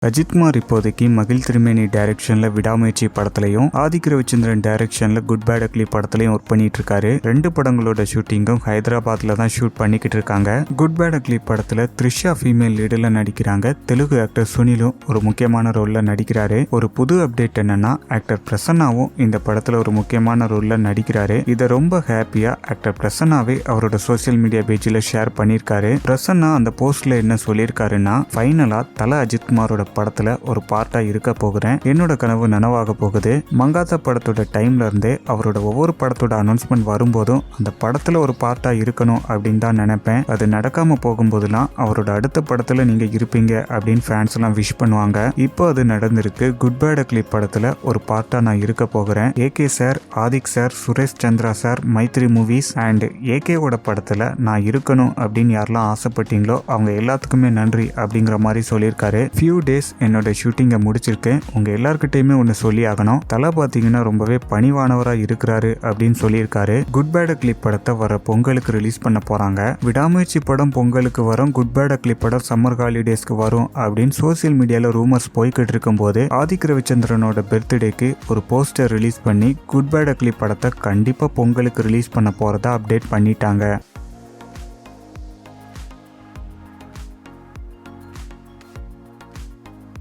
அஜித்குமார் இப்போதைக்கு மகிழ் திருமேனி டைரக்ஷன்ல விடாமுயற்சி படத்திலையும் ஆதிக் ரவிச்சந்திரன் டைரக்ஷன்ல குட் பேட் அக்லி படத்திலையும் ஒர்க் பண்ணிட்டு இருக்காரு. ரெண்டு படங்களோட ஷூட்டிங்கும் ஹைதராபாத்ல தான் ஷூட் பண்ணிக்கிட்டு இருக்காங்க. குட் பேட் அக்லி படத்துல த்ரிஷா ஃபீமேல் லீடுல நடிக்கிறாங்க. தெலுங்கு ஆக்டர் சுனிலும் ஒரு முக்கியமான ரோல்ல நடிக்கிறாரு. ஒரு புது அப்டேட் என்னன்னா ஆக்டர் பிரசன்னாவும் இந்த படத்துல ஒரு முக்கியமான ரோல்ல நடிக்கிறாரு. இதை ரொம்ப ஹாப்பியா ஆக்டர் பிரசன்னாவே அவரோட சோசியல் மீடியா பேஜ்ல ஷேர் பண்ணியிருக்காரு. பிரசன்னா அந்த போஸ்ட்ல என்ன சொல்லியிருக்காருன்னா, ஃபைனலா தல அஜித்குமாரோட படத்துல ஒரு பார்ட்டா இருக்க போகிறேன். என்னோட கனவு நனவாக போகுது. மங்காத்தா படத்தோட டைம்ல இருந்தே அவரோட ஒவ்வொரு படத்தோட அனௌன்ஸ்மெண்ட் வரும்போதும் அந்த படத்துல ஒரு பார்ட்டா இருக்கணும் அப்படின்னு தான் நினைப்பேன். அது நடக்காம போகும்போதெல்லாம் அவரோட அடுத்த படத்துல நீங்க இருப்பீங்க அப்படின்னு ஃபேன்ஸ் எல்லாம் விஷ் பண்ணுவாங்க. இப்போ அது நடந்திருக்கு. குட் பேட் அக்லி படத்துல ஒரு பார்ட்டா நான் இருக்க போகிறேன். AK sir, Adhik sir, Suresh Chandra sir, Mythri movies and ஏகேவோட படத்துல நான் இருக்கணும் அப்படின்னு யாரெல்லாம் ஆசைப்பட்டீங்களோ அவங்க எல்லாத்துக்குமே நன்றி அப்படிங்கிற மாதிரி சொல்லியிருக்காரு. ஃபியூ டேஸ் என்னோட ஷூட்டிங்கை முடிச்சிருக்கேன். உங்க எல்லார்கிட்டையுமே ஒன்று சொல்லி ஆகணும். தலை பார்த்தீங்கன்னா ரொம்பவே பணிவானவராக இருக்கிறாரு அப்படின்னு சொல்லியிருக்காரு. குட் பேட் அக்லி படத்தை வர பொங்கலுக்கு ரிலீஸ் பண்ண போறாங்க. விடாமுயற்சி படம் பொங்கலுக்கு வரும், குட் பேட் அக்லி படம் சம்மர் ஹாலிடேஸ்க்கு வரும் அப்படின்னு சோசியல் மீடியால ரூமர்ஸ் போய்கிட்டு இருக்கும் போது ஆதிக் ரவிச்சந்திரனோட பர்த்டேக்கு ஒரு போஸ்டர் ரிலீஸ் பண்ணி குட் பேட் அக்லி படத்தை கண்டிப்பா பொங்கலுக்கு ரிலீஸ் பண்ண போறதா அப்டேட் பண்ணிட்டாங்க.